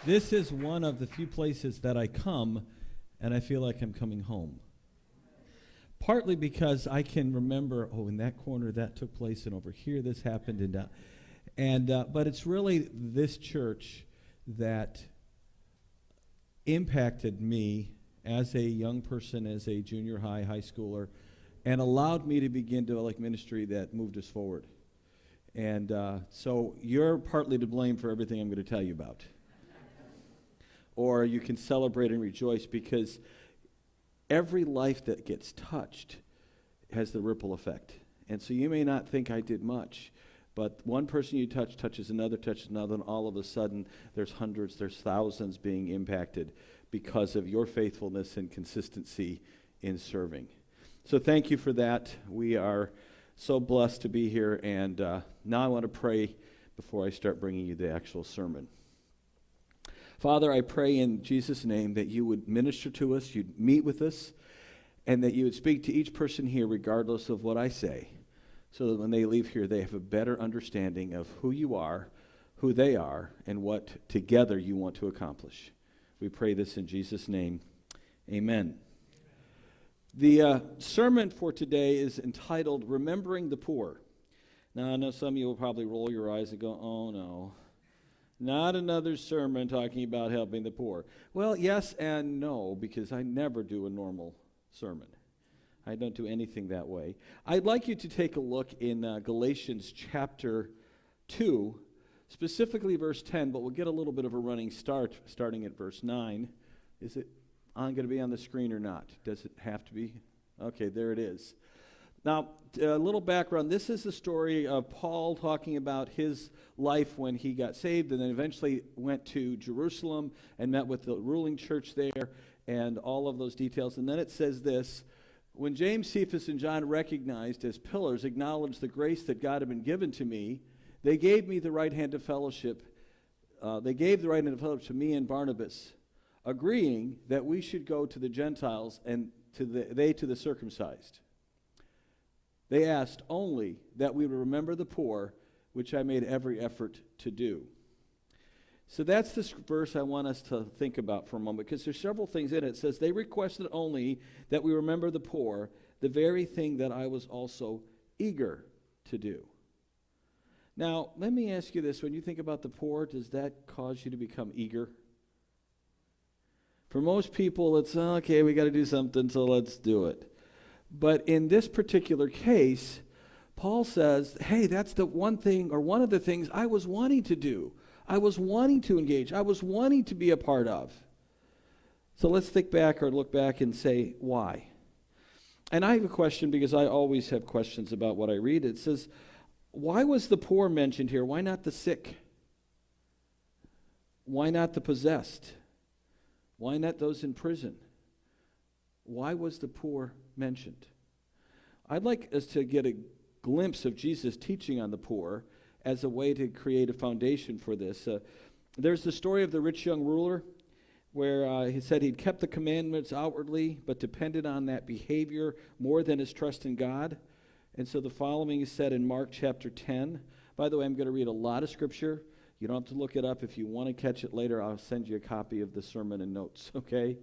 This is one of the few places that I come and I feel like I'm coming home. Partly because I can remember, in that corner that took place, and over here this happened, but it's really this church that impacted me as a young person, as a junior high schooler, and allowed me to begin to like ministry that moved us forward. And so you're partly to blame for everything I'm going to tell you about. Or you can celebrate and rejoice because every life that gets touched has the ripple effect. And so you may not think I did much, but one person you touches another, and all of a sudden there's hundreds, there's thousands being impacted because of your faithfulness and consistency in serving. So thank you for that. We are so blessed to be here, and now I want to pray before I start bringing you the actual sermon. Father, I pray in Jesus' name that you would minister to us, you'd meet with us, and that you would speak to each person here regardless of what I say, so that when they leave here, they have a better understanding of who you are, who they are, and what together you want to accomplish. We pray this in Jesus' name. Amen. The sermon for today is entitled, Remembering the Poor. Now, I know some of you will probably roll your eyes and go, oh no, not another sermon talking about helping the poor. Well, yes and no, because I never do a normal sermon. I don't do anything that way. I'd like you to take a look in Galatians chapter 2, specifically verse 10, but we'll get a little bit of a running start starting at verse 9. Is it going to be on the screen or not? Does it have to be? Okay, there it is. Now, a little background. This is the story of Paul talking about his life when he got saved and then eventually went to Jerusalem and met with the ruling church there and all of those details. And then it says this, when James, Cephas, and John recognized as pillars, acknowledged the grace that God had been given to me, they gave me the right hand of fellowship. They gave the right hand of fellowship to me and Barnabas, agreeing that we should go to the Gentiles and to the circumcised. They asked only that we would remember the poor, which I made every effort to do. So that's this verse I want us to think about for a moment, because there's several things in it. It says, they requested only that we remember the poor, the very thing that I was also eager to do. Now, let me ask you this. When you think about the poor, does that cause you to become eager? For most people, it's, okay, we got to do something, so let's do it. But in this particular case, Paul says, hey, that's the one thing, or one of the things I was wanting to do. I was wanting to engage. I was wanting to be a part of. So let's think back or look back and say, why? And I have a question because I always have questions about what I read. It says, why was the poor mentioned here? Why not the sick? Why not the possessed? Why not those in prison? Why was the poor mentioned? I'd like us to get a glimpse of Jesus' teaching on the poor as a way to create a foundation for this. There's the story of the rich young ruler where he said he'd kept the commandments outwardly but depended on that behavior more than his trust in God. And so the following is said in Mark chapter 10. By the way, I'm going to read a lot of scripture. You don't have to look it up. If you want to catch it later, I'll send you a copy of the sermon and notes, okay?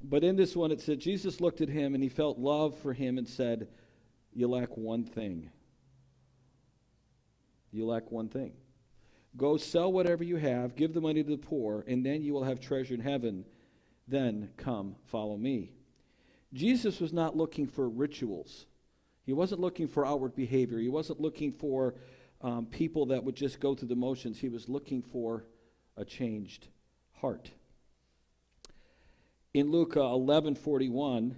But in this one, it said, Jesus looked at him and he felt love for him and said, you lack one thing. You lack one thing. Go sell whatever you have, give the money to the poor, and then you will have treasure in heaven. Then come, follow me. Jesus was not looking for rituals. He wasn't looking for outward behavior. He wasn't looking for people that would just go through the motions. He was looking for a changed heart. In Luke 11:41,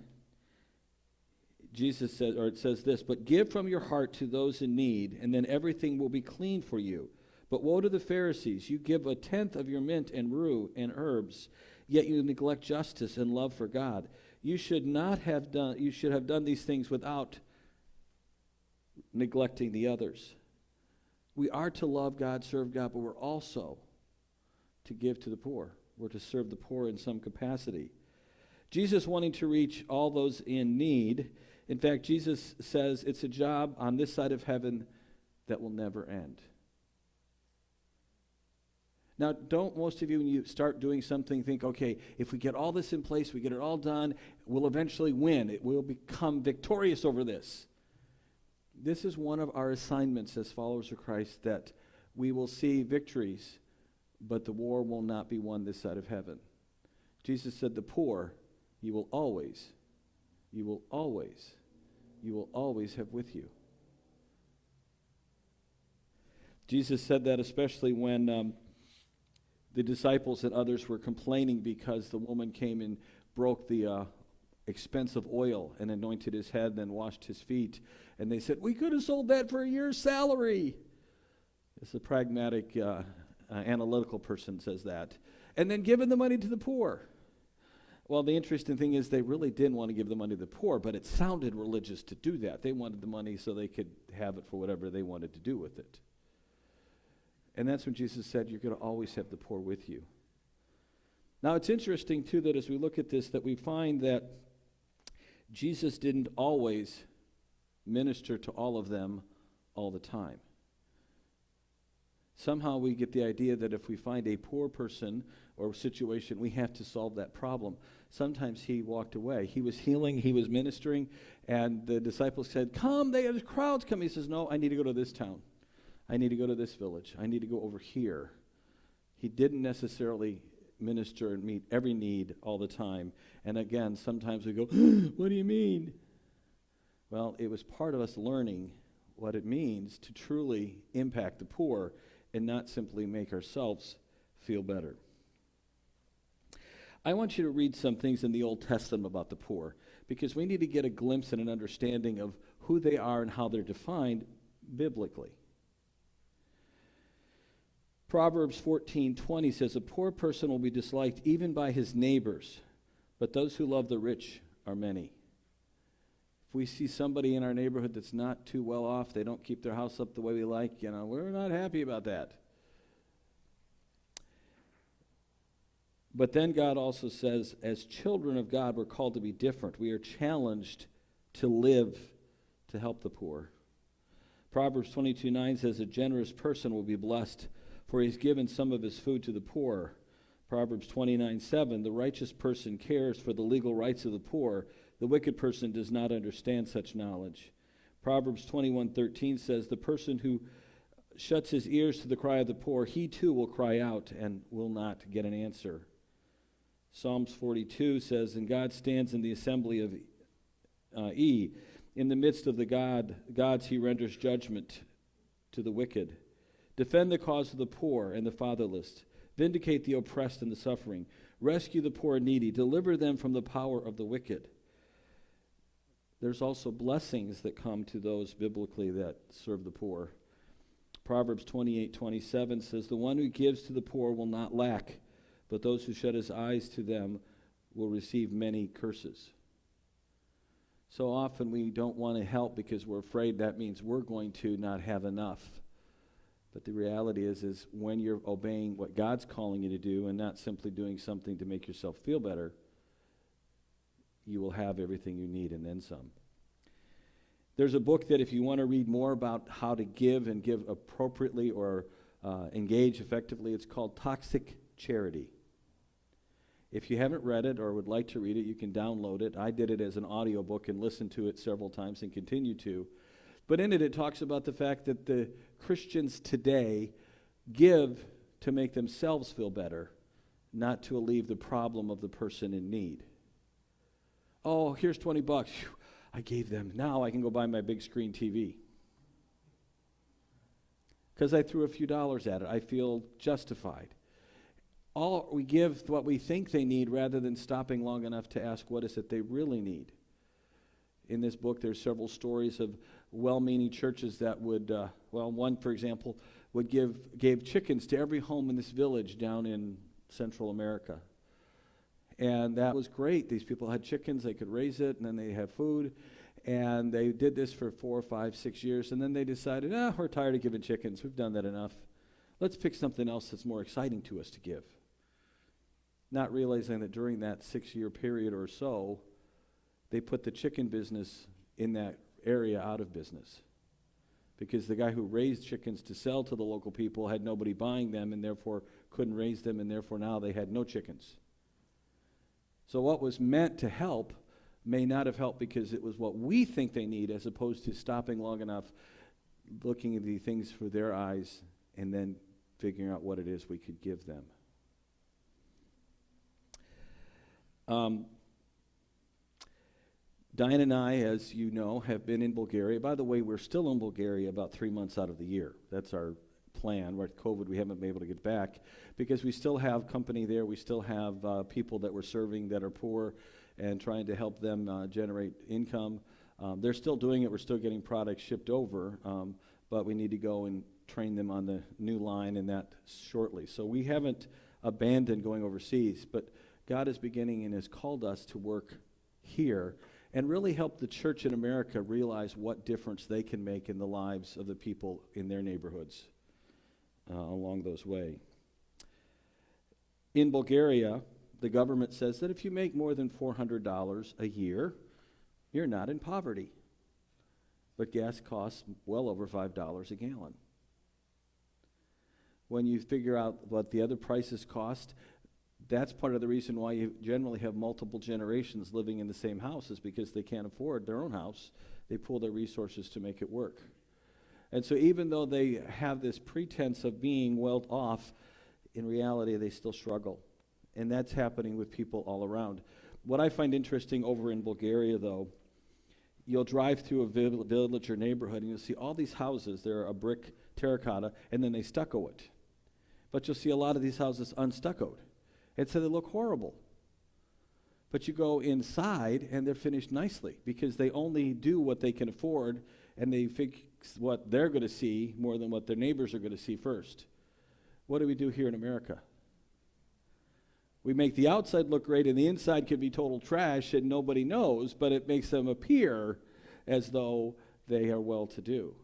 Jesus says, or it says this, but give from your heart to those in need, and then everything will be clean for you. But woe to the Pharisees, you give a tenth of your mint and rue and herbs, yet you neglect justice and love for God. You should have done these things without neglecting the others. We are to love God, serve God, but we're also to give to the poor. We're to serve the poor in some capacity. Jesus wanting to reach all those in need. In fact, Jesus says it's a job on this side of heaven that will never end. Now, don't most of you, when you start doing something, think, okay, if we get all this in place, we get it all done, we'll eventually win. It will become victorious over this. This is one of our assignments as followers of Christ, that we will see victories, but the war will not be won this side of heaven. Jesus said, the poor you will always have with you. Jesus said that especially when the disciples and others were complaining because the woman came and broke the expensive oil and anointed his head and then washed his feet. And they said, we could have sold that for a year's salary. It's a pragmatic, analytical person says that. And then given the money to the poor. Well, the interesting thing is they really didn't want to give the money to the poor, but it sounded religious to do that. They wanted the money so they could have it for whatever they wanted to do with it. And that's when Jesus said, you're going to always have the poor with you. Now, it's interesting, too, that as we look at this, that we find that Jesus didn't always minister to all of them all the time. Somehow we get the idea that if we find a poor person or situation, we have to solve that problem. Sometimes he walked away. He was healing, he was ministering, and the disciples said, come, there's crowds coming. He says, no, I need to go to this town. I need to go to this village. I need to go over here. He didn't necessarily minister and meet every need all the time. And again, sometimes we go, what do you mean? Well, it was part of us learning what it means to truly impact the poor and not simply make ourselves feel better. I want you to read some things in the Old Testament about the poor, because we need to get a glimpse and an understanding of who they are and how they're defined biblically. Proverbs 14:20 says, a poor person will be disliked even by his neighbors, but those who love the rich are many. If we see somebody in our neighborhood that's not too well off, they don't keep their house up the way we like, we're not happy about that. But then God also says, as children of God, we're called to be different. We are challenged to live to help the poor. Proverbs 22:9 says, a generous person will be blessed, for he's given some of his food to the poor. Proverbs 29:7, the righteous person cares for the legal rights of the poor. The wicked person does not understand such knowledge. Proverbs 21:13 says, the person who shuts his ears to the cry of the poor, he too will cry out and will not get an answer. Psalms 42 says, and God stands in the assembly of in the midst of the gods he renders judgment to the wicked. Defend the cause of the poor and the fatherless. Vindicate the oppressed and the suffering. Rescue the poor and needy. Deliver them from the power of the wicked. There's also blessings that come to those biblically that serve the poor. Proverbs 28:27 says, the one who gives to the poor will not lack, but those who shut his eyes to them will receive many curses. So often we don't want to help because we're afraid that means we're going to not have enough. But the reality is when you're obeying what God's calling you to do and not simply doing something to make yourself feel better, you will have everything you need and then some. There's a book that if you want to read more about how to give and give appropriately or engage effectively, it's called Toxic Charity. If you haven't read it or would like to read it, you can download it. I did it as an audiobook and listened to it several times and continue to. But in it talks about the fact that the Christians today give to make themselves feel better, not to alleviate the problem of the person in need. Oh, here's $20. Whew, I gave them. Now I can go buy my big screen TV. Because I threw a few dollars at it. I feel justified. All we give what we think they need rather than stopping long enough to ask what is it they really need. In this book, there's several stories of well-meaning churches that would, one, for example, gave chickens to every home in this village down in Central America. And that was great. These people had chickens, they could raise it, and then they have food. And they did this for 4, 5, 6 years, and then they decided, we're tired of giving chickens. We've done that enough. Let's pick something else that's more exciting to us to give. Not realizing that during that 6-year period or so, they put the chicken business in that area out of business because the guy who raised chickens to sell to the local people had nobody buying them and therefore couldn't raise them, and therefore now they had no chickens. So what was meant to help may not have helped because it was what we think they need, as opposed to stopping long enough, looking at the things through their eyes, and then figuring out what it is we could give them. Diane and I, as you know, have been in Bulgaria. By the way, we're still in Bulgaria about 3 months out of the year. That's our plan. With COVID, we haven't been able to get back because we still have company there. We still have people that we're serving that are poor and trying to help them generate income. They're still doing it. We're still getting products shipped over, but we need to go and train them on the new line and that shortly. So we haven't abandoned going overseas, but God is beginning and has called us to work here and really help the church in America realize what difference they can make in the lives of the people in their neighborhoods along those way. In Bulgaria, the government says that if you make more than $400 a year, you're not in poverty. But gas costs well over $5 a gallon. When you figure out what the other prices cost, that's part of the reason why you generally have multiple generations living in the same house, is because they can't afford their own house. They pool their resources to make it work. And so even though they have this pretense of being well off, in reality they still struggle. And that's happening with people all around. What I find interesting over in Bulgaria, though, you'll drive through a village or neighborhood and you'll see all these houses. They're a brick terracotta, and then they stucco it. But you'll see a lot of these houses unstuccoed. And so they look horrible. But you go inside and they're finished nicely because they only do what they can afford, and they fix what they're going to see more than what their neighbors are going to see first. What do we do here in America? We make the outside look great and the inside can be total trash and nobody knows, but it makes them appear as though they are well-to-do.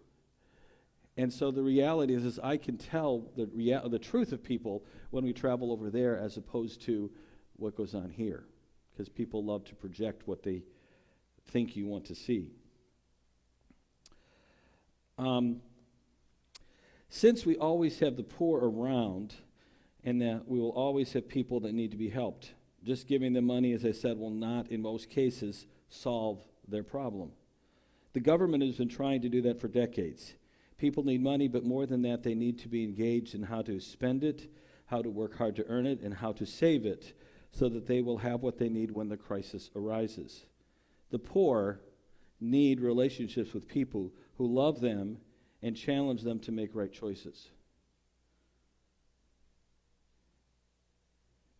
And so the reality is I can tell the truth of people when we travel over there as opposed to what goes on here, because people love to project what they think you want to see. Since we always have the poor around, and that we will always have people that need to be helped, just giving them money, as I said, will not, in most cases, solve their problem. The government has been trying to do that for decades. People need money, but more than that, they need to be engaged in how to spend it, how to work hard to earn it, and how to save it so that they will have what they need when the crisis arises. The poor need relationships with people who love them and challenge them to make right choices.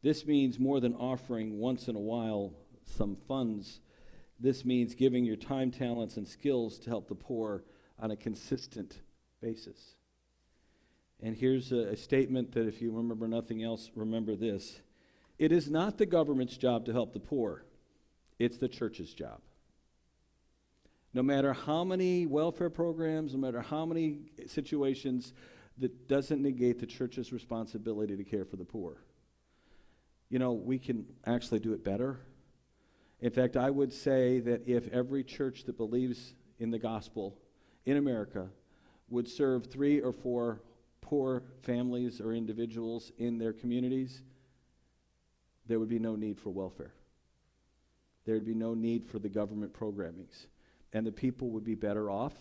This means more than offering once in a while some funds. This means giving your time, talents, and skills to help the poor on a consistent basis. And here's a statement that if you remember nothing else, remember this. It is not the government's job to help the poor. It's the church's job. No matter how many welfare programs, no matter how many situations, that doesn't negate the church's responsibility to care for the poor. You know, we can actually do it better. In fact, I would say that if every church that believes in the gospel in America would serve 3 or 4 poor families or individuals in their communities, there would be no need for welfare. There would be no need for the government programmings. And the people would be better off.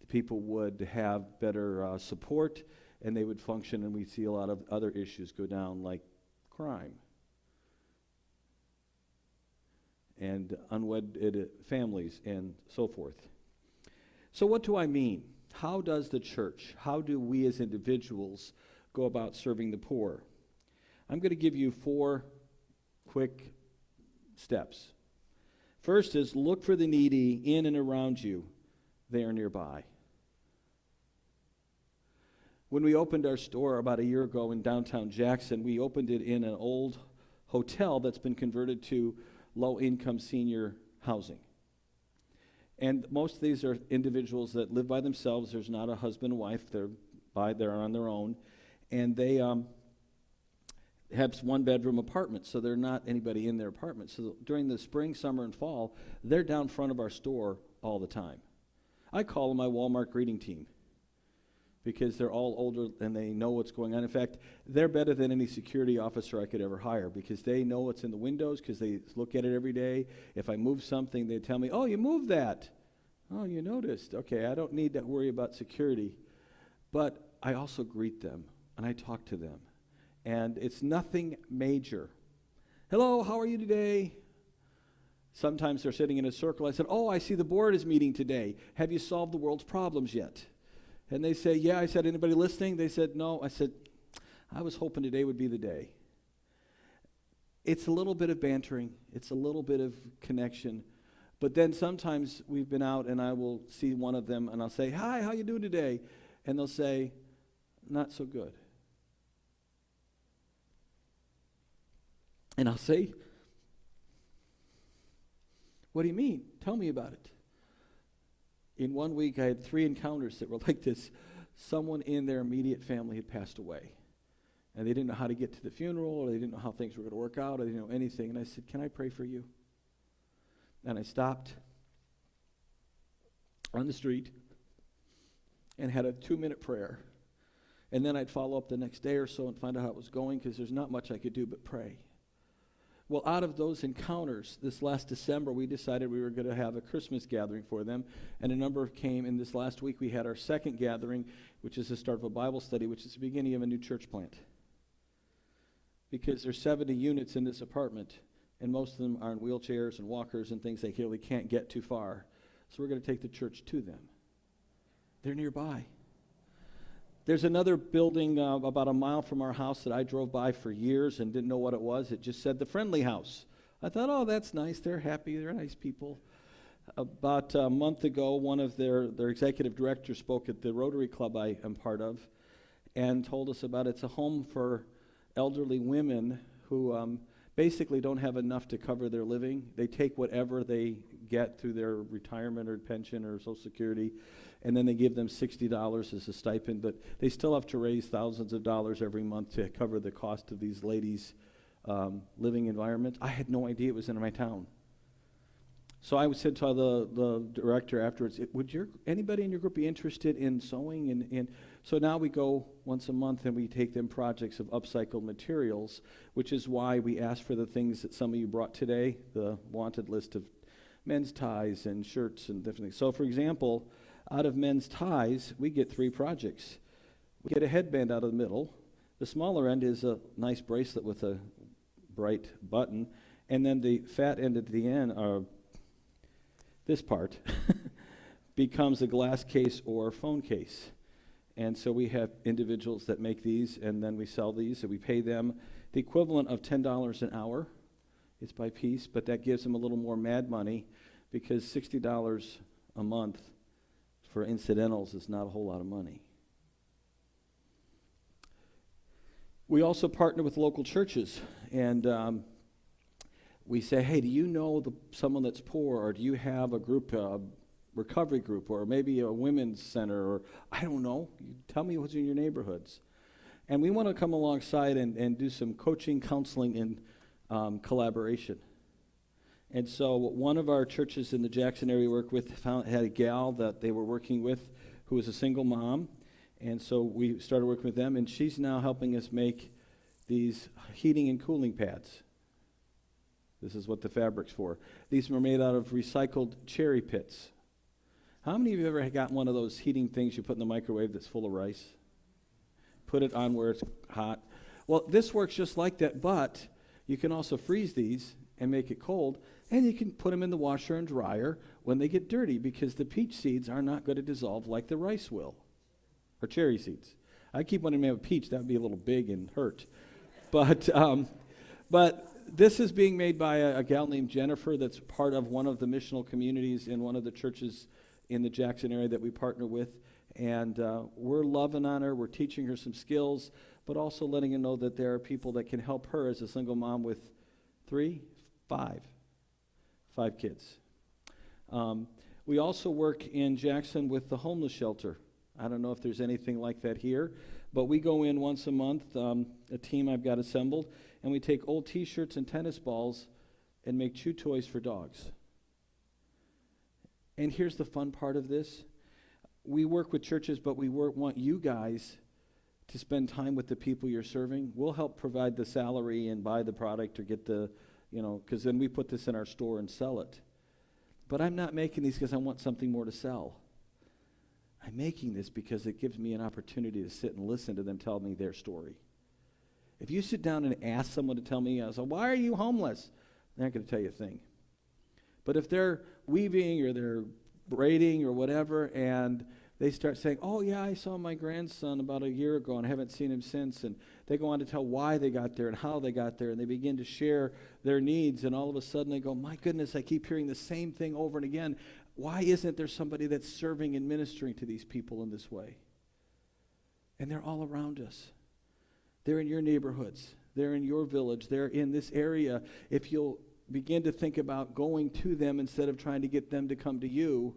The people would have better support, and they would function, and we'd see a lot of other issues go down, like crime and unwedded families and so forth. So what do I mean? How does the church, how do we as individuals go about serving the poor? I'm going to give you 4 quick steps. First is look for the needy in and around you. They are nearby. When we opened our store about a year ago in downtown Jackson, we opened it in an old hotel that's been converted to low-income senior housing. And most of these are individuals that live by themselves. There's not a husband and wife. They're on their own. And they have 1-bedroom apartments, so they're not anybody in their apartment. So during the spring, summer, and fall, they're down front of our store all the time. I call them my Walmart greeting team because they're all older and they know what's going on. In fact, they're better than any security officer I could ever hire because they know what's in the windows because they look at it every day. If I move something, they tell me, oh, you moved that. Oh, you noticed. Okay, I don't need to worry about security. But I also greet them and I talk to them. And it's nothing major. Hello, how are you today? Sometimes they're sitting in a circle. I said, oh, I see the board is meeting today. Have you solved the world's problems yet? And they say, yeah. I said, anybody listening? They said, no. I said, I was hoping today would be the day. It's a little bit of bantering. It's a little bit of connection. But then sometimes we've been out and I will see one of them and I'll say, hi, how you doing today? And they'll say, not so good. And I'll say, what do you mean? Tell me about it. In 1 week, I had 3 encounters that were like this. Someone in their immediate family had passed away. And they didn't know how to get to the funeral, or they didn't know how things were going to work out, or they didn't know anything. And I said, can I pray for you? And I stopped on the street and had a 2-minute prayer. And then I'd follow up the next day or so and find out how it was going, because there's not much I could do but pray. Well, out of those encounters, this last December, we decided we were going to have a Christmas gathering for them, and a number came. And this last week, we had our second gathering, which is the start of a Bible study, which is the beginning of a new church plant. Because there's 70 units in this apartment, and most of them are in wheelchairs and walkers and things they really can't get too far. So we're going to take the church to them. They're nearby. There's another building about a mile from our house that I drove by for years and didn't know what it was. It just said the Friendly House. I thought, oh, that's nice. They're happy. They're nice people. About a month ago, one of their executive directors spoke at the Rotary Club I am part of and told us about it's a home for elderly women who basically don't have enough to cover their living. They take whatever they get through their retirement or pension or Social Security, and then they give them $60 as a stipend, but they still have to raise thousands of dollars every month to cover the cost of these ladies' living environment. I had no idea it was in my town. So I said to the director afterwards, would anybody in your group be interested in sewing? And so now we go once a month and we take them projects of upcycled materials, which is why we asked for the things that some of you brought today, the wanted list of men's ties and shirts and different things. So for example, out of men's ties, we get 3 projects. We get a headband out of the middle. The smaller end is a nice bracelet with a bright button. And then the fat end at the end, this part, becomes a glass case or phone case. And so we have individuals that make these, and then we sell these, and we pay them the equivalent of $10 an hour. It's by piece, but that gives them a little more mad money, because $60 a month for incidentals is not a whole lot of money. We also partner with local churches, and we say, hey, do you know someone that's poor, or do you have a group, a recovery group, or maybe a women's center, or I don't know. You tell me what's in your neighborhoods. And we want to come alongside and do some coaching, counseling, and collaboration. And so one of our churches in the Jackson area we work with had a gal that they were working with who was a single mom. And so we started working with them, and she's now helping us make these heating and cooling pads. This is what the fabric's for. These were made out of recycled cherry pits. How many of you ever gotten one of those heating things you put in the microwave that's full of rice? Put it on where it's hot. Well, this works just like that, but you can also freeze these and make it cold, and you can put them in the washer and dryer when they get dirty, because the peach seeds are not going to dissolve like the rice will, or cherry seeds. I keep wanting to have a peach. That would be a little big and hurt. But this is being made by a gal named Jennifer that's part of one of the missional communities in one of the churches in the Jackson area that we partner with. And we're loving on her. We're teaching her some skills, but also letting her know that there are people that can help her as a single mom with 5 kids. We also work in Jackson with the homeless shelter. I don't know if there's anything like that here, but we go in once a month, a team I've got assembled, and we take old T-shirts and tennis balls and make chew toys for dogs. And here's the fun part of this. we work with churches, but we want you guys to spend time with the people you're serving. We'll help provide the salary and buy the product or get the, because then we put this in our store and sell it. But I'm not making these because I want something more to sell. I'm making this because it gives me an opportunity to sit and listen to them tell me their story. If you sit down and ask someone to tell me, why are you homeless? They're not going to tell you a thing. But if they're weaving or they're braiding or whatever, and they start saying, oh yeah, I saw my grandson about a year ago and I haven't seen him since, and they go on to tell why they got there and how they got there, and they begin to share their needs, and all of a sudden they go, my goodness, I keep hearing the same thing over and again. Why isn't there somebody that's serving and ministering to these people in this way? And they're all around us. They're in your neighborhoods. They're in your village. They're in this area. If you'll begin to think about going to them instead of trying to get them to come to you,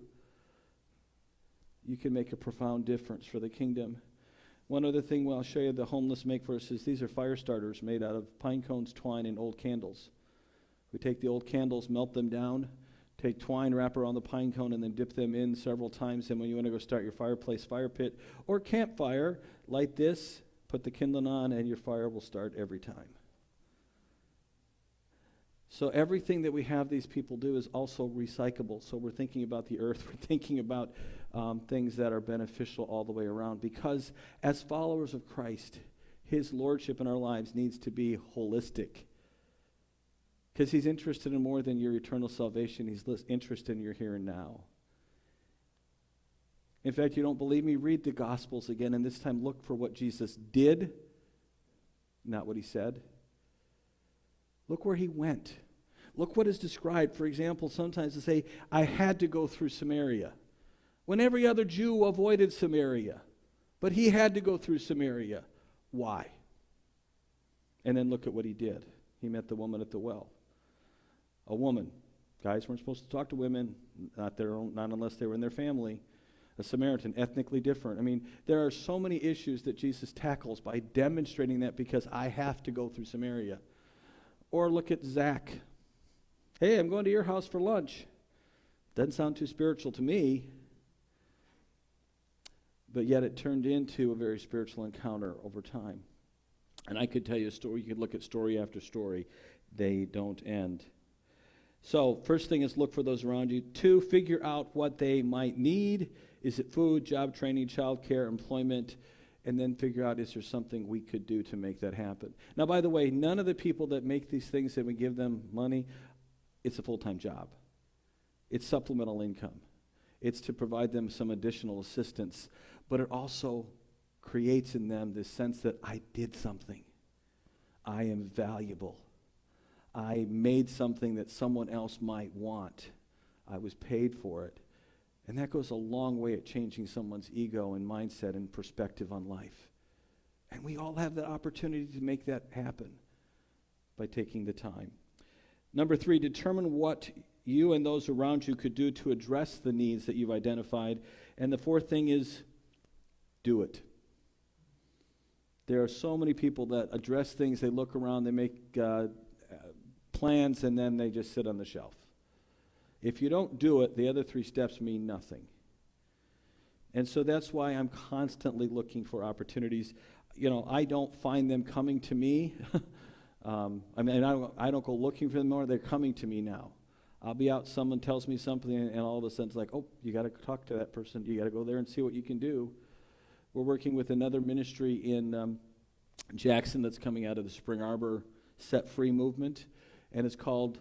you can make a profound difference for the kingdom. One other thing I'll show you the homeless make for us is these are fire starters made out of pine cones, twine, and old candles. We take the old candles, melt them down, take twine, wrap around the pine cone, and then dip them in several times. And when you want to go start your fireplace, fire pit, or campfire, light this, put the kindling on, and your fire will start every time. So everything that we have these people do is also recyclable. So we're thinking about the earth. We're thinking about things that are beneficial all the way around. Because as followers of Christ, his lordship in our lives needs to be holistic. Because he's interested in more than your eternal salvation. He's interested in your here and now. In fact, you don't believe me? Read the Gospels again, and this time look for what Jesus did, not what he said. Look where he went. Look what is described. For example, sometimes they say, I had to go through Samaria. When every other Jew avoided Samaria. But he had to go through Samaria. Why? And then look at what he did. He met the woman at the well. A woman. Guys weren't supposed to talk to women, not unless they were in their family. A Samaritan, ethnically different. I mean, there are so many issues that Jesus tackles by demonstrating that because I have to go through Samaria. Or look at Zach. Hey, I'm going to your house for lunch. Doesn't sound too spiritual to me. But yet it turned into a very spiritual encounter over time. And I could tell you a story. You could look at story after story. They don't end. So first thing is look for those around you. 2, figure out what they might need. Is it food, job training, child care, employment? And then figure out, is there something we could do to make that happen? Now, by the way, none of the people that make these things that we give them money, it's a full-time job. It's supplemental income. It's to provide them some additional assistance. But it also creates in them this sense that I did something. I am valuable. I made something that someone else might want. I was paid for it. And that goes a long way at changing someone's ego and mindset and perspective on life. And we all have the opportunity to make that happen by taking the time. Number 3, determine what you and those around you could do to address the needs that you've identified. And the 4th thing is do it. There are so many people that address things, they look around, they make plans, and then they just sit on the shelf. If you don't do it, the other 3 steps mean nothing. And so that's why I'm constantly looking for opportunities. I don't find them coming to me. I don't go looking for them more. They're coming to me now. I'll be out, someone tells me something, and all of a sudden it's like, oh, you got to talk to that person. You got to go there and see what you can do. We're working with another ministry in Jackson that's coming out of the Spring Arbor Set Free movement, and it's called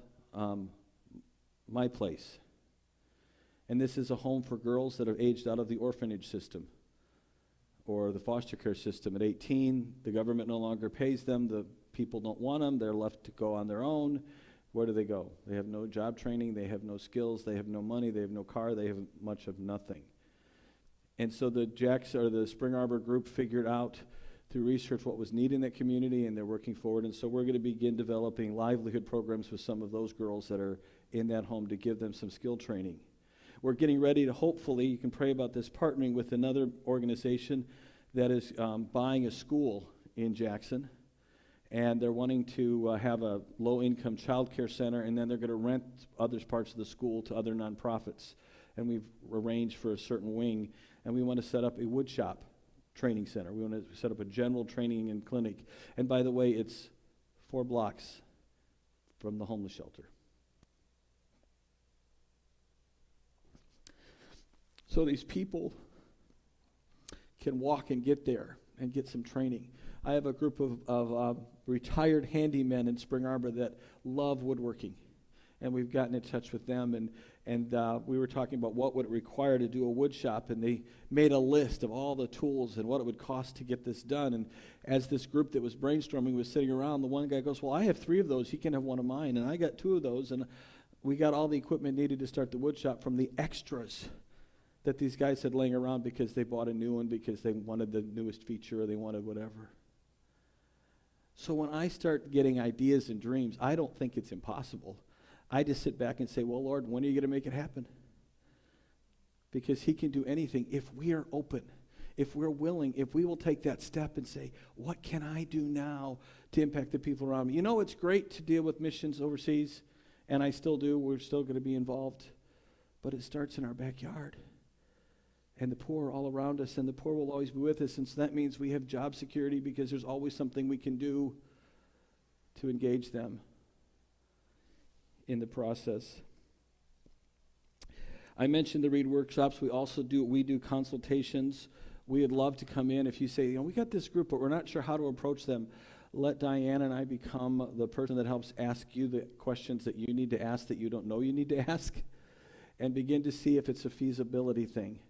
My Place. And this is a home for girls that have aged out of the orphanage system or the foster care system. At 18, the government no longer pays them. The people don't want them. They're left to go on their own. Where do they go? They have no job training. They have no skills. They have no money. They have no car. They have much of nothing. And so the Spring Arbor group figured out through research what was needed in that community, and they're working forward. And so we're going to begin developing livelihood programs with some of those girls that are in that home to give them some skill training. We're getting ready to, hopefully, you can pray about this, partnering with another organization that is buying a school in Jackson. And they're wanting to have a low-income child care center, and then they're going to rent other parts of the school to other nonprofits. And we've arranged for a certain wing. and we want to set up a wood shop training center. We want to set up a general training and clinic. And by the way, it's 4 blocks from the homeless shelter. So these people can walk and get there and get some training. I have a group of retired handymen in Spring Arbor that love woodworking, and we've gotten in touch with them, and we were talking about what would it require to do a wood shop, and they made a list of all the tools and what it would cost to get this done. And as this group that was brainstorming was sitting around, the one guy goes, well, I have 3 of those, he can have one of mine, and I got 2 of those, and we got all the equipment needed to start the wood shop from the extras that these guys had laying around because they bought a new one because they wanted the newest feature or they wanted whatever. So when I start getting ideas and dreams, I don't think it's impossible. I just sit back and say, well, Lord, when are you going to make it happen? Because he can do anything if we are open, if we're willing, if we will take that step and say, what can I do now to impact the people around me? You know, it's great to deal with missions overseas, and I still do. We're still going to be involved. But it starts in our backyard. And the poor are all around us, and the poor will always be with us. And so that means we have job security because there's always something we can do to engage them in the process. I mentioned the Read workshops. We do consultations. We would love to come in. If you say, we got this group, but we're not sure how to approach them, let Diane and I become the person that helps ask you the questions that you need to ask that you don't know you need to ask, and begin to see if it's a feasibility thing,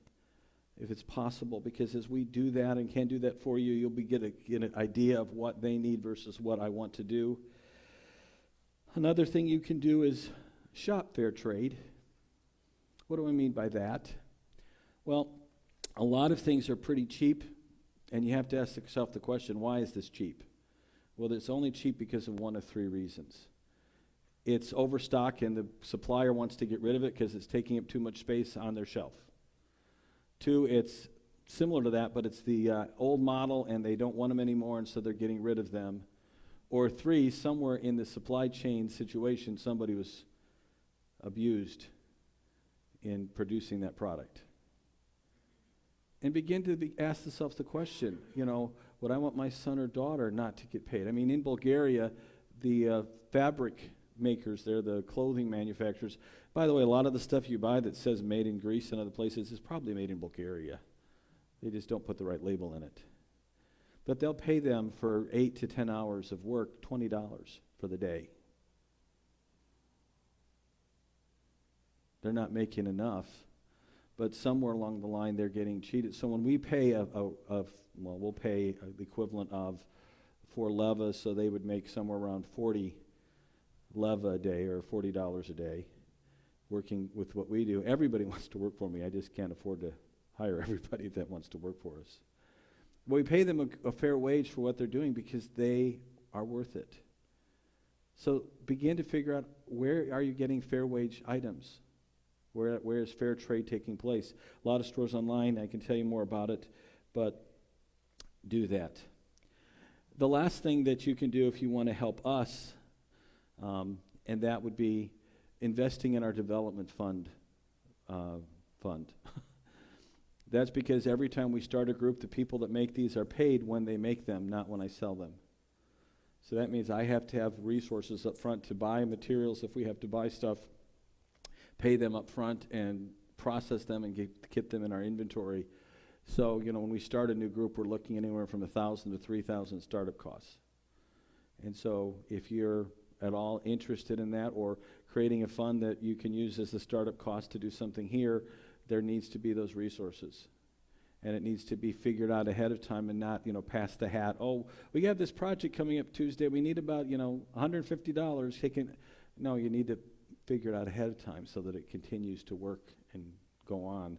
if it's possible, because as we do that and can do that for you, you'll get an idea of what they need versus what I want to do. Another thing you can do is shop fair trade. What do I mean by that? Well, a lot of things are pretty cheap, and you have to ask yourself the question, why is this cheap? Well, it's only cheap because of one of 3 reasons. It's overstock, and the supplier wants to get rid of it because it's taking up too much space on their shelf. 2, it's similar to that, but it's the old model, and they don't want them anymore, and so they're getting rid of them. Or 3, somewhere in the supply chain situation, somebody was abused in producing that product. And begin to ask yourself the question, would I want my son or daughter not to get paid? I mean, in Bulgaria, the fabric makers there, the clothing manufacturers, by the way, a lot of the stuff you buy that says made in Greece and other places is probably made in Bulgaria. They just don't put the right label in it. But they'll pay them for 8 to 10 hours of work, $20 for the day. They're not making enough, but somewhere along the line they're getting cheated. So when we pay we'll pay the equivalent of 4 levas, so they would make somewhere around 40 leva a day or $40 a day working with what we do. Everybody wants to work for me. I just can't afford to hire everybody that wants to work for us. But we pay them a fair wage for what they're doing because they are worth it. So begin to figure out, where are you getting fair wage items? Where is fair trade taking place? A lot of stores online, I can tell you more about it, but do that. The last thing that you can do if you want to help us, and that would be investing in our development fund. That's because every time we start a group, the people that make these are paid when they make them, not when I sell them. So that means I have to have resources up front to buy materials if we have to buy stuff, pay them up front and process them and get them in our inventory. So, when we start a new group, we're looking anywhere from $1,000 to $3,000 startup costs. And so if you're at all interested in that, or creating a fund that you can use as the startup cost to do something here, there needs to be those resources. And it needs to be figured out ahead of time and not, pass the hat. Oh, we have this project coming up Tuesday. We need about, $150. No, you need to figure it out ahead of time so that it continues to work and go on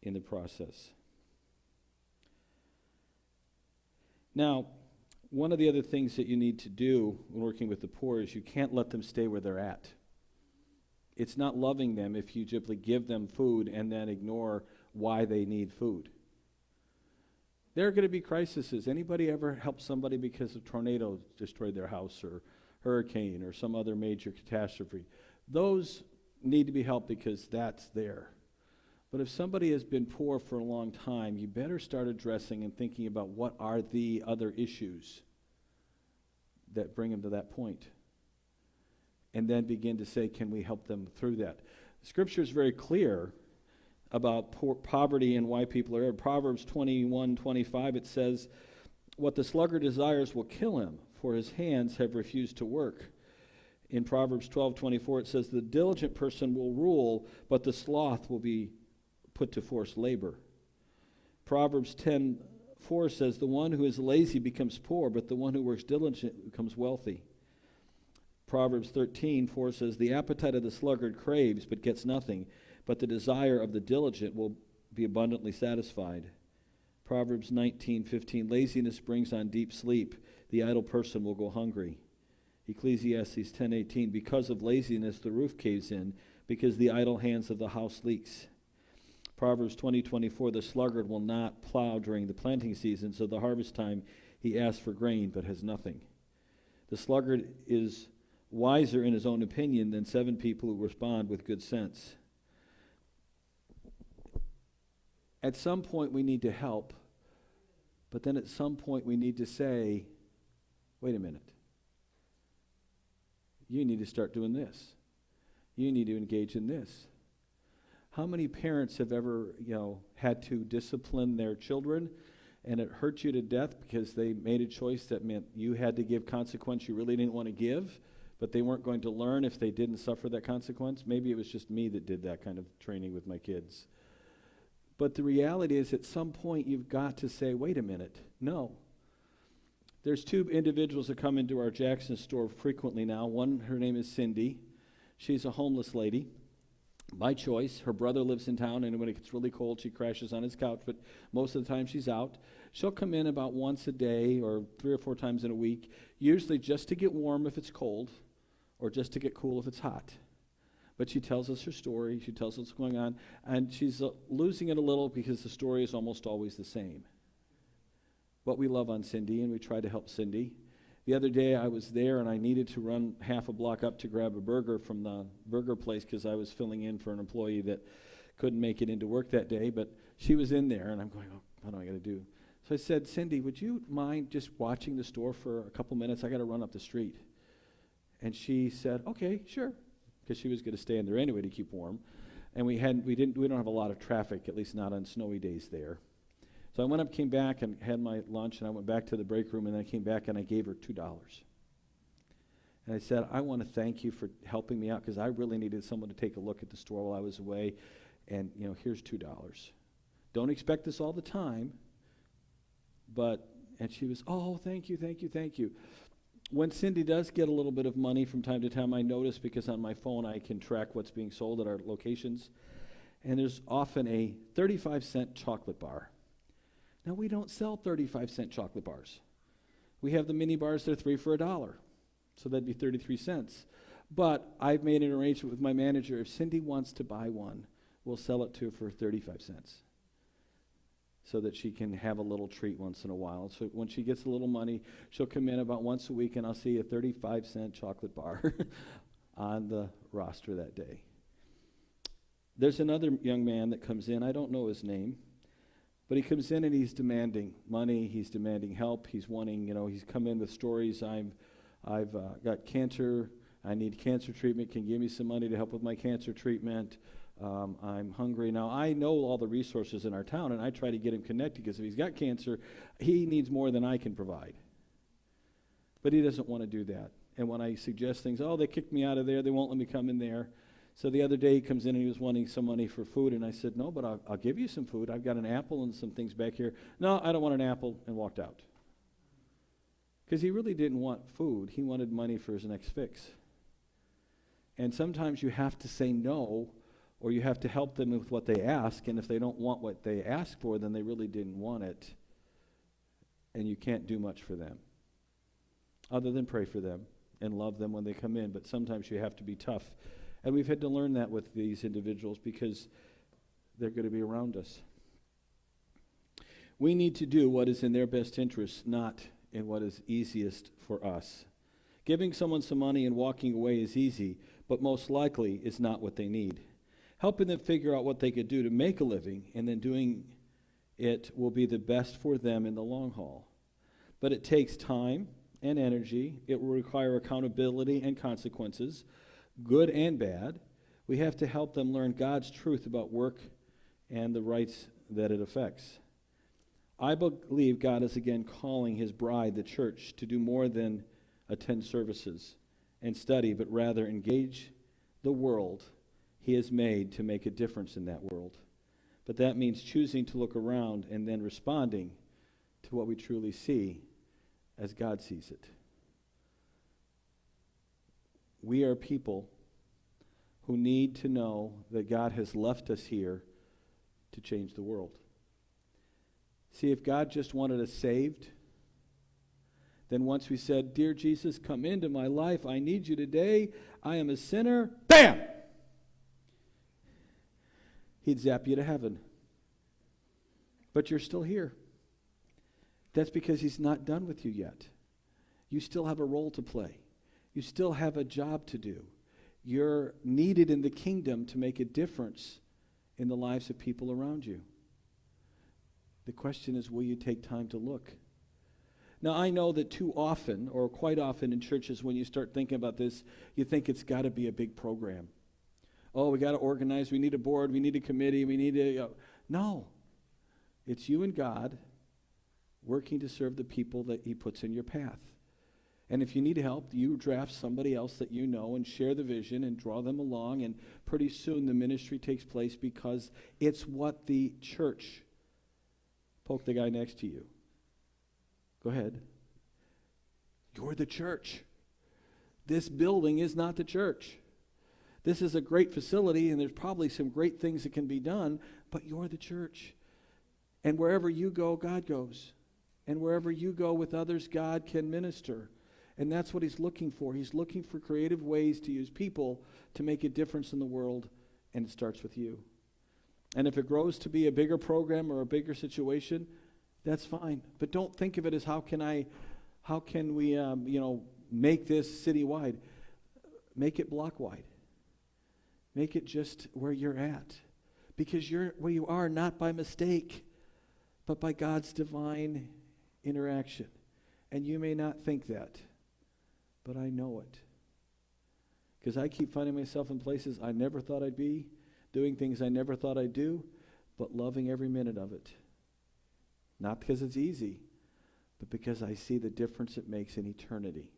in the process. Now, one of the other things that you need to do when working with the poor is you can't let them stay where they're at. It's not loving them if you simply give them food and then ignore why they need food. There are going to be crises. Anybody ever help somebody because a tornado destroyed their house, or hurricane, or some other major catastrophe? Those need to be helped because that's there. But if somebody has been poor for a long time, you better start addressing and thinking about what are the other issues that bring them to that point. And then begin to say, can we help them through that? Scripture is very clear about poverty and why people are. In Proverbs 21:25, it says, what the sluggard desires will kill him, for his hands have refused to work. In Proverbs 12:24, it says, the diligent person will rule, but the sloth will be put to forced labor. Proverbs 10:4 says, the one who is lazy becomes poor, but the one who works diligently becomes wealthy. Proverbs 13:4 says, the appetite of the sluggard craves, but gets nothing, but the desire of the diligent will be abundantly satisfied. Proverbs 19:15, laziness brings on deep sleep. The idle person will go hungry. Ecclesiastes 10:18, because of laziness the roof caves in, because the idle hands of the house leaks. Proverbs 20:24, the sluggard will not plow during the planting season, so the harvest time he asks for grain but has nothing. The sluggard is wiser in his own opinion than 7 people who respond with good sense. At some point we need to help, but then at some point we need to say, wait a minute. You need to start doing this. You need to engage in this. How many parents have ever, had to discipline their children and it hurt you to death because they made a choice that meant you had to give consequence you really didn't want to give, but they weren't going to learn if they didn't suffer that consequence? Maybe it was just me that did that kind of training with my kids. But the reality is at some point you've got to say, wait a minute, no. There's 2 individuals that come into our Jackson store frequently now. One, her name is Cindy. She's a homeless lady. By choice. Her brother lives in town, and when it gets really cold, she crashes on his couch, but most of the time she's out. She'll come in about once a day or 3 or 4 times in a week, usually just to get warm if it's cold or just to get cool if it's hot. But she tells us her story, she tells us what's going on, and she's losing it a little because the story is almost always the same. But we love on Cindy, and we try to help Cindy. The other day I was there, and I needed to run half a block up to grab a burger from the burger place because I was filling in for an employee that couldn't make it into work that day, but she was in there, and I'm going, oh, what am I going to do? So I said, Cindy, would you mind just watching the store for a couple minutes? I got to run up the street. And she said, okay, sure, because she was going to stay in there anyway to keep warm. And we don't have a lot of traffic, at least not on snowy days there. So I went up, came back, and had my lunch, and I went back to the break room, and then I came back, and I gave her $2. And I said, I want to thank you for helping me out, because I really needed someone to take a look at the store while I was away, and, here's $2. Don't expect this all the time, and she was, oh, thank you, thank you, thank you. When Cindy does get a little bit of money from time to time, I notice, because on my phone I can track what's being sold at our locations, and there's often a 35-cent chocolate bar. Now, we don't sell 35-cent chocolate bars. We have the mini bars, they're 3 for $1. So that'd be 33 cents. But I've made an arrangement with my manager. If Cindy wants to buy one, we'll sell it to her for 35 cents so that she can have a little treat once in a while. So when she gets a little money, she'll come in about once a week, and I'll see a 35-cent chocolate bar on the roster that day. There's another young man that comes in. I don't know his name. But he comes in and he's demanding money, he's demanding help, he's wanting, he's come in with stories, I've got cancer, I need cancer treatment, can you give me some money to help with my cancer treatment, I'm hungry. Now, I know all the resources in our town, and I try to get him connected, because if he's got cancer, he needs more than I can provide. But he doesn't want to do that. And when I suggest things, they kicked me out of there, they won't let me come in there. So the other day he comes in and he was wanting some money for food, and I said, no, but I'll give you some food. I've got an apple and some things back here. No, I don't want an apple, and walked out. Because he really didn't want food. He wanted money for his next fix. And sometimes you have to say no, or you have to help them with what they ask, and if they don't want what they ask for, then they really didn't want it, and you can't do much for them other than pray for them and love them when they come in. But sometimes you have to be tough. And we've had to learn that with these individuals because they're going to be around us. We need to do what is in their best interest, not in what is easiest for us. Giving someone some money and walking away is easy, but most likely is not what they need. helping them figure out what they could do to make a living, and then doing it will be the best for them in the long haul. But it takes time and energy. It will require accountability and consequences, good and bad. We have to help them learn God's truth about work and the rights that it affects. I believe God is again calling his bride, the church, to do more than attend services and study, but rather engage the world he has made to make a difference in that world. But that means choosing to look around and then responding to what we truly see as God sees it. We are people who need to know that God has left us here to change the world. See, if God just wanted us saved, then once we said, "Dear Jesus, come into my life. I need you today. I am a sinner." Bam! He'd zap you to heaven. But you're still here. That's because he's not done with you yet. You still have a role to play. You still have a job to do. You're needed in the kingdom to make a difference in the lives of people around you. The question is, will you take time to look? Now, I know that too often, or quite often in churches, when you start thinking about this, you think it's got to be a big program. Oh, we got to organize, we need a board, we need a committee, we need a... No. It's you and God working to serve the people that he puts in your path. And if you need help, you draft somebody else that you know and share the vision and draw them along, and pretty soon the ministry takes place because it's what the church... Poke the guy next to you. Go ahead. You're the church. This building is not the church. This is a great facility, and there's probably some great things that can be done, but you're the church. And wherever you go, God goes. And wherever you go with others, God can minister. And that's what he's looking for. He's looking for creative ways to use people to make a difference in the world, and it starts with you. And if it grows to be a bigger program or a bigger situation, that's fine. But don't think of it as how can we make this citywide. Make it block wide. Make it just where you're at. Because you're where you are not by mistake, but by God's divine interaction. And you may not think that, but I know it. Because I keep finding myself in places I never thought I'd be, doing things I never thought I'd do, but loving every minute of it. Not because it's easy, but because I see the difference it makes in eternity.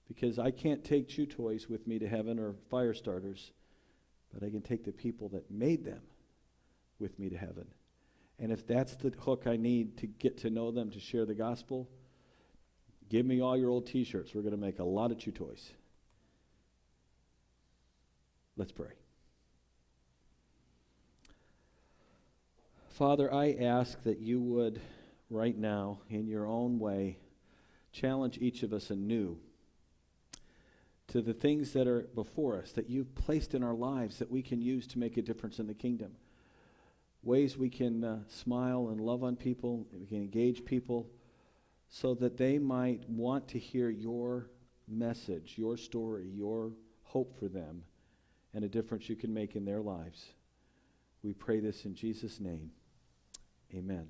Because I can't take chew toys with me to heaven or fire starters, but I can take the people that made them with me to heaven. And if that's the hook I need to get to know them, to share the gospel, give me all your old t-shirts. We're going to make a lot of chew toys. Let's pray. Father, I ask that you would, right now, in your own way, challenge each of us anew to the things that are before us, that you've placed in our lives that we can use to make a difference in the kingdom. Ways we can smile and love on people, we can engage people, so that they might want to hear your message, your story, your hope for them, and a difference you can make in their lives. We pray this in Jesus' name. Amen.